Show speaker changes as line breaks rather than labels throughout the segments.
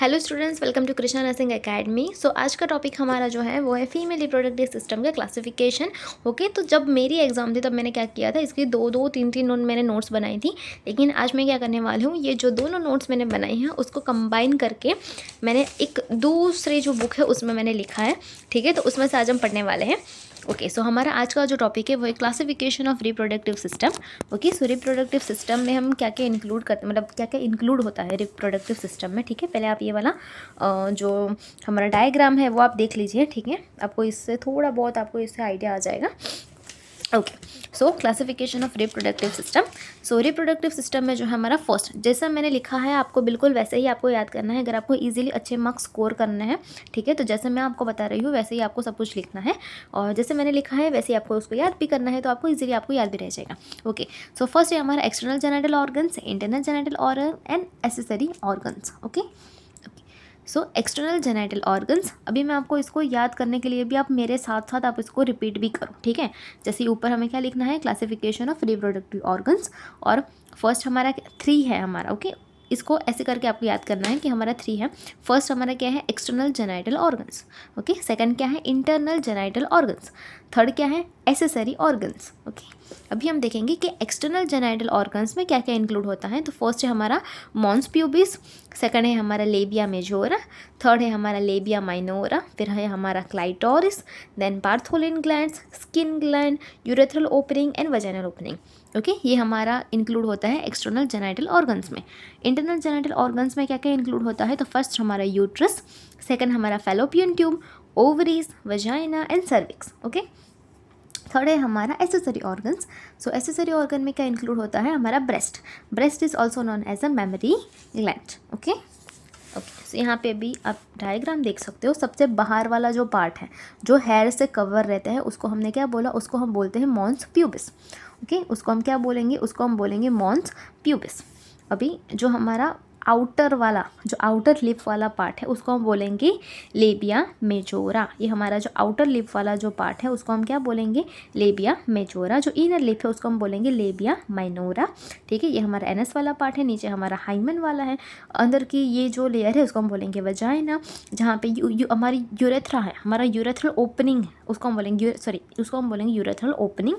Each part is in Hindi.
Hello students, welcome to Krishna nursing academy. So आज का टॉपिक हमारा जो है वो है फीमेल रिप्रोडक्टिव सिस्टम का क्लासिफिकेशन। ओके, तो जब मेरी एग्जाम थी तब मैंने क्या किया था, इसकी दो तीन नोट मैंने नोट्स बनाई थी। लेकिन आज मैं क्या करने वाली हूँ, ये जो दोनों नोट्स मैंने बनाई हैं उसको कंबाइन करके मैंने एक दूसरी जो बुक है उसमें मैंने लिखा है। ठीक है, तो उसमें से आज हम पढ़ने वाले हैं। ओके, सो हमारा आज का जो टॉपिक है वो है classification of reproductive system. Okay, so reproductive system में हम क्या क्या इंक्लूड करते हैं, मतलब क्या क्या इंक्लूड होता है रिप्रोडक्टिव सिस्टम में। ठीक है, पहले आप ये वाला जो हमारा डायग्राम है वो आप देख लीजिए। ठीक है, आपको इससे थोड़ा बहुत आपको इससे आइडिया आ जाएगा। Okay, so classification of reproductive system. So reproductive system में जो है हमारा फर्स्ट, जैसा मैंने लिखा है आपको बिल्कुल वैसे ही आपको याद करना है अगर आपको इजीली अच्छे मार्क्स स्कोर करने हैं। ठीक है, तो जैसे मैं आपको बता रही हूँ वैसे ही आपको सब कुछ लिखना है, और जैसे मैंने लिखा है वैसे ही आपको उसको याद भी करना है, तो आपको इजीली आपको याद भी रह जाएगा। ओके, सो फर्स्ट है हमारा external genital organs, internal genital organ and accessory organs. Okay, so external genital organs, अभी मैं आपको इसको याद करने के लिए भी आप मेरे साथ साथ आप इसको रिपीट भी करो। ठीक है, जैसे ऊपर हमें क्या लिखना है, क्लासिफिकेशन ऑफ रिप्रोडक्टिव ऑर्गन्स, और फर्स्ट हमारा 3 है हमारा। ओके, इसको ऐसे करके आपको याद करना है कि हमारा 3 है। फर्स्ट हमारा क्या है, external genital organs. Okay, second क्या है, इंटरनल जेनिटल ऑर्गन्स। थर्ड क्या है, एसेसरी ऑर्गन्स। ओके, अभी हम देखेंगे कि एक्सटर्नल जेनिटल ऑर्गन्स में क्या क्या इंक्लूड होता है। तो फर्स्ट है हमारा मॉन्स प्यूबिस, सेकंड है हमारा लेबिया मेजोरा, थर्ड है हमारा लेबिया माइनोरा, फिर है हमारा clitoris, then Bartholin glands, skin gland, urethral opening and vaginal opening. Okay, ये हमारा इंक्लूड होता है एक्सटर्नल जेनिटल ऑर्गन्स में। इंटरनल जेनिटल ऑर्गन्स में क्या क्या इंक्लूड होता है, तो फर्स्ट हमारा यूट्रस, सेकंड हमारा fallopian tube, ovaries, vagina and cervix. Okay, third है हमारा accessory organs. So accessory organ में क्या इंक्लूड होता है, हमारा breast. Breast is also known as a mammary gland. Okay, सो यहाँ पे भी आप डायग्राम देख सकते हो। सबसे बाहर वाला जो पार्ट है जो हेयर से कवर रहता है उसको हमने क्या बोला, उसको हम बोलते हैं मॉन्स प्यूबिस। ओके, उसको हम क्या बोलेंगे, उसको हम बोलेंगे मॉन्स प्यूबिस। अभी जो हमारा आउटर वाला, जो आउटर लिप वाला पार्ट है उसको हम बोलेंगे लेबिया मेजोरा। ये हमारा जो आउटर लिप वाला जो पार्ट है उसको हम क्या बोलेंगे, लेबिया मेजोरा। जो इनर लिप है उसको हम बोलेंगे लेबिया माइनोरा। ठीक है, ये हमारा एनस वाला पार्ट है, नीचे हमारा हाइमन वाला है, अंदर की ये जो लेयर है उसको हम बोलेंगे वजाइना। जहाँ पे हमारी यूरेथ्रा है, हमारा यूरेथ्रल ओपनिंग है उसको हम बोलेंगे उसको हम बोलेंगे यूरेथ्रल ओपनिंग।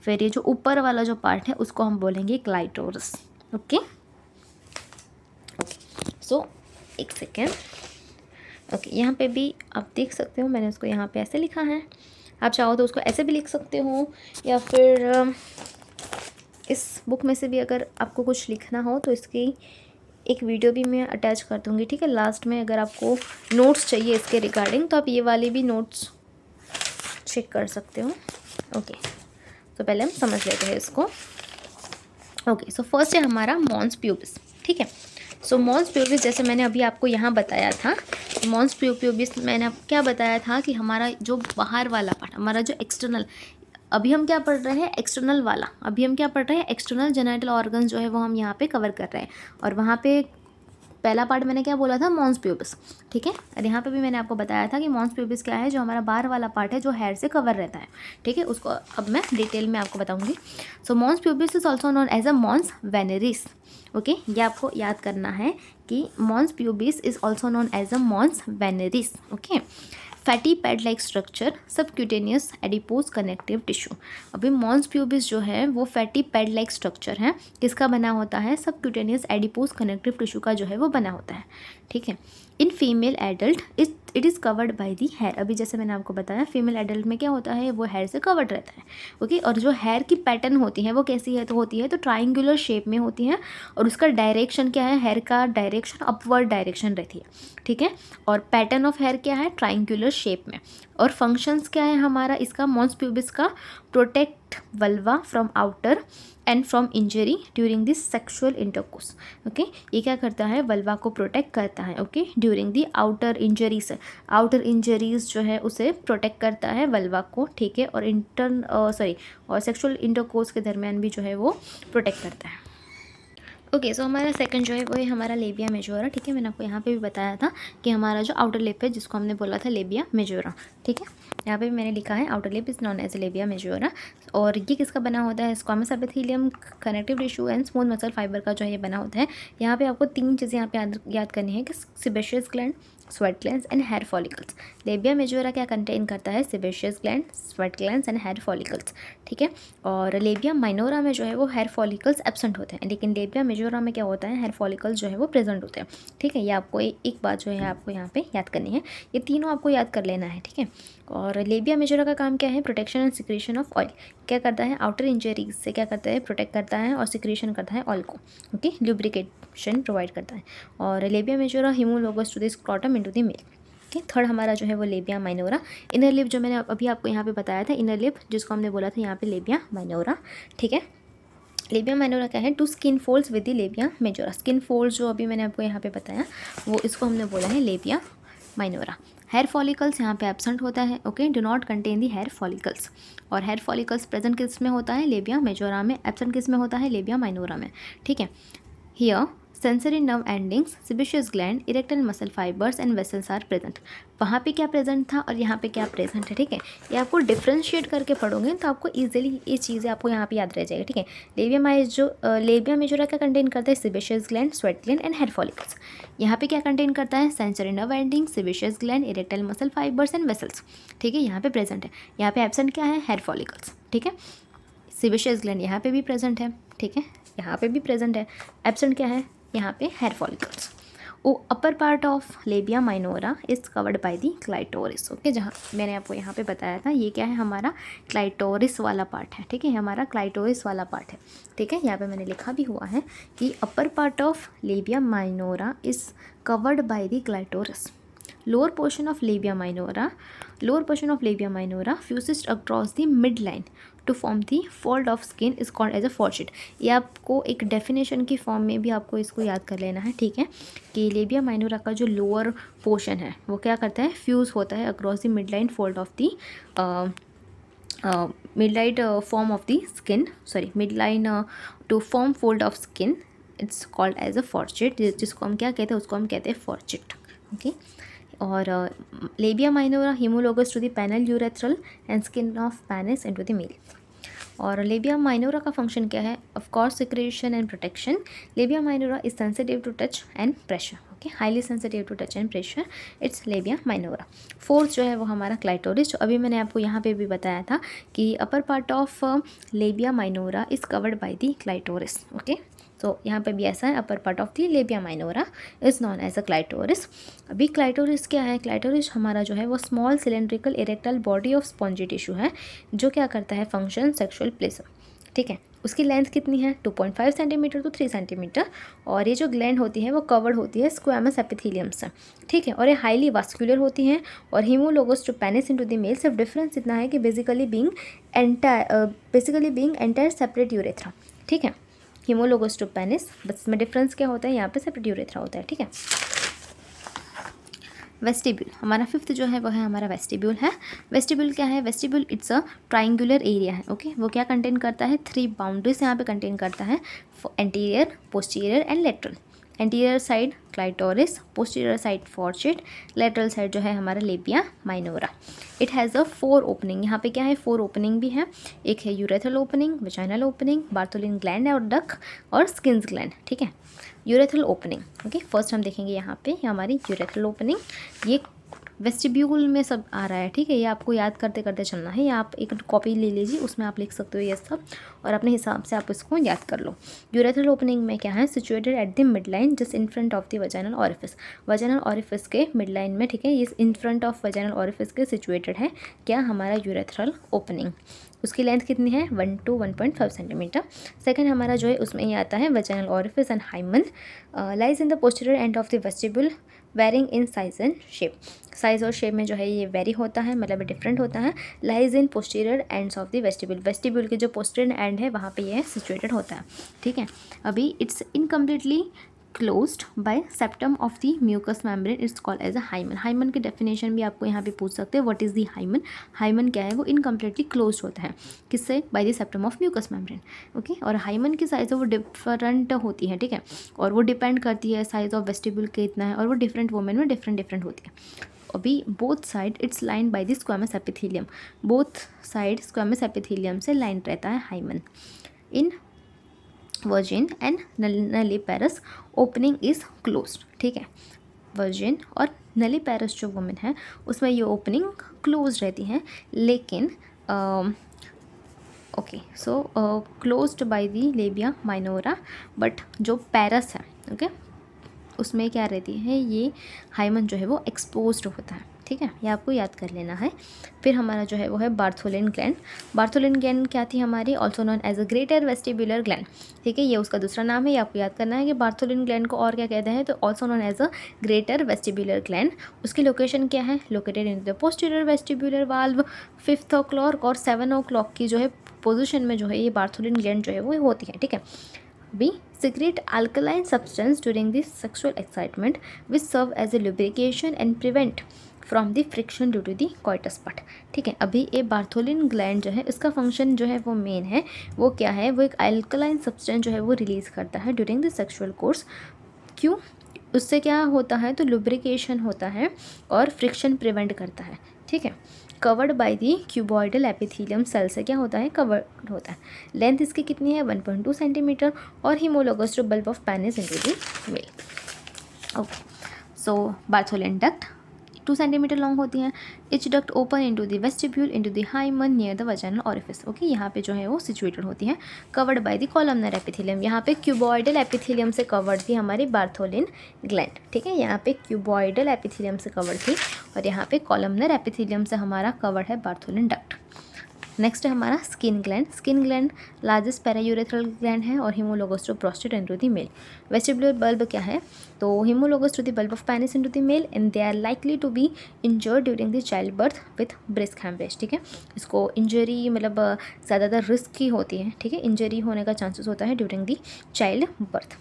फिर ये जो ऊपर वाला जो पार्ट है उसको हम बोलेंगे क्लाइटोरस। ओके, सो एक सेकेंड। ओके, यहाँ पे भी आप देख सकते हो मैंने उसको यहाँ पे ऐसे लिखा है, आप चाहो तो उसको ऐसे भी लिख सकते हो, या फिर इस बुक में से भी अगर आपको कुछ लिखना हो तो इसकी एक वीडियो भी मैं अटैच कर दूँगी। ठीक है, लास्ट में अगर आपको नोट्स चाहिए इसके रिगार्डिंग तो आप ये वाली भी नोट्स चेक कर सकते हो। ओके, तो पहले हम समझ लेते हैं इसको। ओके, सो फर्स्ट है हमारा मॉन्स प्यूबिस। ठीक है, सो मॉन्स प्यूबिस जैसे मैंने अभी आपको यहाँ बताया था, मॉन्स प्यूबिस मैंने आपको क्या बताया था कि हमारा जो बाहर वाला पार्ट, हमारा जो एक्सटर्नल, अभी हम क्या पढ़ रहे हैं, एक्सटर्नल वाला, अभी हम क्या पढ़ रहे हैं, एक्सटर्नल जेनिटल ऑर्गन जो है वो हम यहाँ पे कवर कर रहे हैं। और वहाँ पे पहला पार्ट मैंने क्या बोला था, मॉन्स प्यूबिस। ठीक है, और यहाँ पे भी मैंने आपको बताया था कि मॉन्स प्यूबिस क्या है, जो हमारा बाहर वाला पार्ट है जो हेयर से कवर रहता है। ठीक है, उसको अब मैं डिटेल में आपको बताऊंगी। So mons pubis is also known as a mons veneris. Okay, ये आपको याद करना है कि mons pubis is also known as a mons veneris. Okay, fatty pad like structure, subcutaneous adipose connective tissue. अभी मॉन्स प्यूबिस जो है वो फैटी पैड लाइक स्ट्रक्चर है, किसका बना होता है, सबक्यूटेनियस एडिपोज कनेक्टिव टिश्यू का जो है वो बना होता है। ठीक है, in female adult it is covered by the hair. अभी जैसे मैंने आपको बताया फीमेल एडल्ट में क्या होता है, वो हेयर से कवर्ड रहता है। ओके, और जो हेयर की पैटर्न होती है वो कैसी है, तो होती है तो ट्राइंगुलर शेप में होती है, और उसका डायरेक्शन क्या है, हेयर का डायरेक्शन अपवर्ड डायरेक्शन रहती है। ठीक है, और पैटर्न ऑफ हेयर क्या है, ट्राइंगुलर शेप में। और फंक्शंस क्या है हमारा इसका, मॉन्स प्यूबिस का, protect vulva from outer and from injury during this sexual intercourse. Okay, ये क्या करता है, वल्वा को प्रोटेक्ट करता है। Okay, during the outer injuries, outer injuries जो है उसे प्रोटेक्ट करता है वल्वा को। ठीक है, और और सेक्सुअल इंटरकोर्स के दरमियान भी जो है वो प्रोटेक्ट करता है। ओके, सो हमारा सेकंड जो है वो है हमारा लेबिया मेजोरा। ठीक है, मैंने आपको यहाँ पे भी बताया था कि हमारा जो आउटर लिप है जिसको हमने बोला था लेबिया मेजोरा। ठीक है, यहाँ पे भी मैंने लिखा है outer lip is known as labia majora. और ये किसका बना होता है? Squamous epithelium, connective tissue and smooth muscle fibre का जो है ये बना होता है। यहाँ पे आपको 3 चीज़ें यहाँ पे याद करनी है कि sebaceous gland, sweat glands and hair follicles. Labia majora क्या कंटेन करता है? Sebaceous gland, sweat glands and hair follicles. ठीक है, और लेबिया माइनोरा में जो है वो हेयर फॉलिकल्स एब्सेंट होते हैं, लेकिन लेबिया मेजोरा में क्या होता है? हेयर फॉलिकल्स जो है वो प्रेजेंट होते हैं। ठीक है, ये आपको एक बात जो है आपको यहाँ पे याद करनी है, ये तीनों आपको याद कर लेना है। ठीक है, और लेबिया मेजोरा का काम क्या है? Protection and secretion of oil. क्या करता है? आउटर इंजरीज से क्या करता है? प्रोटेक्ट करता है और सिक्रीशन करता है ऑयल को। ओके, ल्यूब्रिकेशन प्रोवाइड करता है। और labia majora homologous to the scrotum into the male. Okay, third हमारा जो है वो लेबिया माइनोरा। इनर लिप जो मैंने अभी आपको यहाँ पे बताया था, इनर लिप जिसको हमने बोला था यहाँ पे लेबिया माइनोरा। ठीक है, लेबिया माइनोरा क्या है? 2 skin folds with the labia majora. Skin folds जो अभी मैंने आपको यहाँ पे बताया वो इसको हमने बोला है लेबिया माइनोरा। हेयर फॉलिकल्स यहाँ पे एब्सेंट होता है। Okay, do not contain the hair follicles. और हेयर फॉलिकल्स प्रेजेंट किस में होता है? लेबिया मेजोरा में। एब्सेंट किस में होता है? लेबिया माइनोरा में। ठीक है, here sensory nerve endings, sebaceous gland, erectile muscle fibres and vessels are present. वहाँ पे क्या प्रेजेंट था और यहाँ पे क्या प्रेजेंट है? ठीक है, ये आपको डिफ्रेंशिएट करके पढ़ोगे तो आपको इजीली ये चीज़ें आपको यहाँ पे याद रह जाएगी। ठीक है, लेबिया मेजोरा क्या कंटेन करता है? Sebaceous gland, sweat gland and hair follicles. यहाँ पे क्या कंटेन करता है? Sensory nerve ending, sebaceous gland, erectile muscle fibres and vessels. ठीक है, यहाँ पे प्रेजेंट है। यहाँ पे एब्सेंट क्या है? Hair follicles. ठीक है, सिबिशियस ग्लैंड यहाँ पे भी प्रेजेंट है। ठीक है, यहाँ पे भी प्रेजेंट है। एब्सेंट क्या है? यहाँ पे hair follicles. Upper part of labia minora is covered by the clitoris. Okay, जहाँ मैंने आपको यहाँ पे बताया था ये क्या है? हमारा क्लाइटोरिस वाला पार्ट है। ठीक है, हमारा क्लाइटोरिस वाला पार्ट है। ठीक है, यहाँ पे मैंने लिखा भी हुआ है कि upper part of labia minora is covered by the clitoris. Lower portion of labia minora fuses across the mid line to form the fold of skin is called as a fourchette. ये आपको एक डेफिनेशन की फॉर्म में भी आपको इसको याद कर लेना है। ठीक है, कि लेबिया माइनोरा का जो लोअर पोर्शन है वो क्या करता है? फ्यूज़ होता है across the mid line fold of the midline form of the skin, midline to form fold of skin, it's called as a forchit। जिसको हम क्या कहते हैं? उसको हम कहते हैं forchit। ओके, और लेबिया minora homologous to the penile urethral and skin of penis into the male. और लेबिया माइनोरा का फंक्शन क्या है? Of course secretion and protection. Labia minora is sensitive to touch and pressure. Okay, highly sensitive to touch and pressure, it's labia minora. Fourth जो है वो हमारा क्लाइटोरिस, जो अभी मैंने आपको यहाँ पे भी बताया था कि upper part of labia minora is covered by the clitoris. Okay, तो यहाँ पे भी ऐसा है, upper part of the labia minora is known as a clitoris. अभी क्लाइटोरिस क्या है? क्लाइटोरिस हमारा जो है वो small cylindrical erectile body of spongy tissue है जो क्या करता है? Function sexual pleasure. ठीक है, उसकी लेंथ कितनी है? 2.5 सेंटीमीटर टू 3 सेंटीमीटर। और ये जो ग्लैंड होती है वो कवर्ड होती है स्क्वामस एपिथेलियम से। ठीक है, और ये हाईली वास्कुलर होती हैं और homologous to penis into the male. सिर्फ डिफरेंस इतना है कि basically being entire separate urethra. ठीक है, हिमोलोगस टू पेनिस, बस इसमें डिफरेंस क्या होता है? यहाँ पे सेपरेट यूरेथ्रा होता है। ठीक है, वेस्टिब्यूल हमारा फिफ्थ जो है वो है हमारा वेस्टिब्यूल है। वेस्टिब्यूल क्या है? Vestibule it's a triangular area है। ओके, वो क्या कंटेन करता है? 3 बाउंड्रीज यहाँ पे कंटेन करता है, anterior, posterior and lateral. Anterior side clitoris, posterior side fourchette, lateral side जो है हमारा labia minora. It has a 4 opening. यहाँ पे क्या है? 4 ओपनिंग भी है। एक है urethral opening, vaginal opening, Bartholin gland और डक और स्किन्स ग्लैंड। ठीक है, यूरेथ्रल ओपनिंग। ओके, फर्स्ट हम देखेंगे यहाँ पे हमारी यूरेथ्रल ओपनिंग। ये वेस्टिब्यूल में सब आ रहा है। ठीक है, ये आपको याद करते करते चलना है, या आप एक कॉपी ले लीजिए, उसमें आप लिख सकते हो ये सब और अपने हिसाब से आप इसको याद कर लो। यूरेथ्रल ओपनिंग में क्या है? Situated at the mid line just in front of the vaginal orifice. Vaginal orifice के मिड लाइन में। ठीक है, ये in front of vaginal orifice के सिचुएटेड है क्या? हमारा यूरेथ्रल ओपनिंग। उसकी लेंथ कितनी है? 1 to 1.5 सेंटीमीटर। सेकंड हमारा जो है उसमें ये आता है vaginal orifice and hymen lies in the posterior end of the vestibule varying in size and shape. Size और शेप में जो है ये वेरी होता है, मतलब डिफरेंट होता है। Lies in posterior ends of the vestibule. Vestibule के जो पोस्टीरियर एंड है वहाँ पे ये सिचुएटेड होता है। ठीक है, अभी it's incompletely closed by septum of the mucous membrane, it's called as a hymen. Hymen की डेफिनेशन भी आपको यहाँ पे पूछ सकते हैं, what is the hymen. Hymen क्या है, वो इनकम्प्लीटली क्लोज होता है, किससे, by the septum of mucous membrane. Okay, और हाइमन की साइज़ है वो डिफरेंट होती है, ठीक है, और वो डिपेंड करती है साइज ऑफ वेस्टिब्यूल कितना है, और वो डिफरेंट वुमेन में डिफरेंट होती है। अभी both side it's line by the squamous epithelium, both side squamous epithelium से लाइन रहता है hymen. In virgin and nulliparous opening is closed, ठीक है, वर्जिन और नलीपेरस जो वुमेन है उसमें ये ओपनिंग क्लोज रहती हैं, लेकिन okay, so closed by the labia minora, but जो पैरस है, ओके, उसमें क्या रहती है, ये हाइमन जो है वो एक्सपोज्ड होता है, ठीक है, ये आपको याद कर लेना है। फिर हमारा जो है वो है बार्थोलिन ग्लैंड। बार्थोलिन ग्लैंड क्या थी हमारी, also known as a greater vestibular gland, ठीक है, ये उसका दूसरा नाम है, ये आपको याद करना है कि बार्थोलिन ग्लैंड को और क्या कहते हैं, तो also known as a greater vestibular gland. उसकी लोकेशन क्या है, located in the posterior vestibular valve, 5 o'clock और 7 o'clock की जो है पोजिशन में जो है ये बार्थोलिन ग्लैंड जो है वो होती है, ठीक है। B. Secrete alkaline substance during the sexual excitement which serve as a lubrication and prevent from the friction due to the coitus part, ठीक है। अभी ये बार्थोलिन ग्लैंड जो है इसका फंक्शन जो है वो मेन है, वो क्या है, वो एक अल्कलाइन सब्सटेंस जो है वो रिलीज़ करता है ड्यूरिंग द सेक्सुअल कोर्स। क्यों, उससे क्या होता है, तो लुब्रिकेशन होता है और फ्रिक्शन प्रिवेंट करता है, ठीक है। Covered by the cuboidal epithelium cell से क्या होता है, कवर्ड होता है। लेंथ इसकी कितनी है, 1.2 सेंटीमीटर, और homologous to bulb of penis into the male. Okay, so Bartholin duct 2 centimetre long होती हैं। Each duct open into the vestibule into the hymen near the vaginal orifice, okay, यहाँ पे जो है वो सिचुएटेड होती हैं। Covered by the columnar epithelium, यहाँ पे क्यूबॉइडल एपिथेलियम से कवर्ड थी हमारी बार्थोलिन ग्लैंड, ठीक है, यहाँ पे क्यूबॉइडल एपिथेलियम से कवर्ड थी, और यहाँ पे कॉलमनर एपिथेलियम से हमारा कवर्ड है बार्थोलिन डक्ट। नेक्स्ट है हमारा skin gland. Skin gland largest paraurethral gland है और homologous to prostate into the male. Vestibular bulb क्या है, तो homologous to the bulb of penis into the male, and they are likely to be injured during the child birth with breast haemorrhage, ठीक है। इसको इंजरी मतलब ज़्यादातर रिस्क ही होती है, ठीक है, इंजरी होने का चांसेस होता है during the child birth.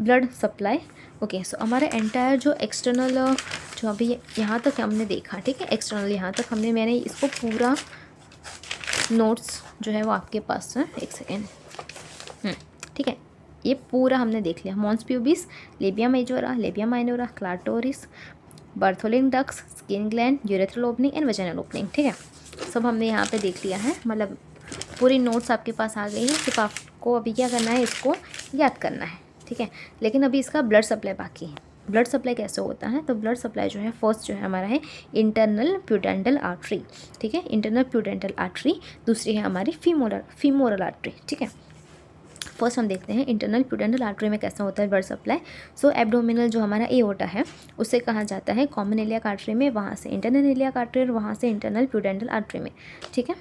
Blood supply, okay, so हमारा एंटायर जो एक्सटर्नल जो अभी यहाँ तक हमने देखा, ठीक है, एक्सटर्नल यहाँ तक मैंने इसको पूरा नोट्स जो है वो आपके पास है, एक सेकेंड, ठीक है, ये पूरा हमने देख लिया। Mons pubis, labia majora, labia minora, clitoris, Bartholin ducts, skin gland, urethral opening and vaginal opening, ठीक है, सब हमने यहाँ पे देख लिया है, मतलब पूरी नोट्स आपके पास आ गई है, सिर्फ आपको अभी क्या करना है, इसको याद करना है, ठीक है। लेकिन अभी इसका ब्लड सप्लाई बाकी है। ब्लड सप्लाई कैसे होता है, तो ब्लड सप्लाई जो है फर्स्ट जो है हमारा है इंटरनल प्यूडेंटल आर्टरी, ठीक है, इंटरनल प्यूडेंटल आर्टरी। दूसरी है हमारी फीमोरल आर्टरी, ठीक है। फर्स्ट हम देखते हैं इंटरनल प्यूडेंटल आर्टरी में कैसा होता है ब्लड सप्लाई। सो एब्डोमिनल जो हमारा एओर्टा है उसे कहा जाता है कॉमन इलियाक आर्टरी में, वहाँ से इंटरनल इलियाक आर्टरी और वहाँ से इंटरनल प्यूडेंटल आर्टरी में, ठीक है।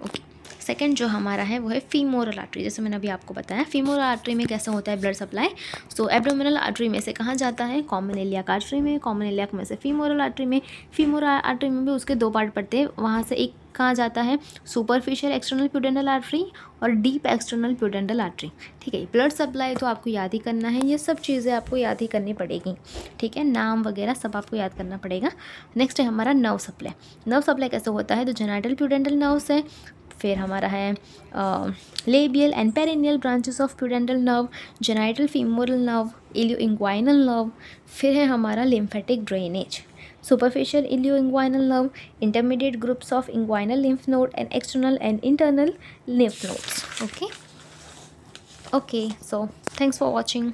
ओके, सेकंड जो हमारा है वो है फीमोरल आर्टरी। जैसे मैंने अभी आपको बताया फीमोरल आर्टरी में कैसा होता है ब्लड सप्लाई। सो एब्डोमिनल आर्टरी में से कहाँ जाता है, कॉमन इलियाक आर्टरी में, कॉमन इलियाक में से फीमोरल आर्टरी में। फीमोरल आर्टरी में भी उसके 2 पार्ट पड़ते हैं, वहाँ से एक कहाँ जाता है सुपरफिशियल एक्सटर्नल प्यूडेंटल आर्टरी और डीप एक्सटर्नल प्यूडेंटल आर्टरी, ठीक है। ब्लड सप्लाई तो आपको याद ही करना है, ये सब चीज़ें आपको याद ही करनी पड़ेगी, ठीक है, नाम वगैरह सब आपको याद करना पड़ेगा। नेक्स्ट है हमारा नर्व सप्लाई। नर्व सप्लाई कैसे होता है, तो जेनाइटल प्यूडेंटल नर्व से, फिर हमारा है labial and perineal branches of pudendal nerve, genital femoral nerve, ilioinguinal nerve, फिर है हमारा lymphatic drainage, superficial ilioinguinal nerve, intermediate groups of inguinal lymph node, and external and internal lymph nodes. Okay, so thanks for watching.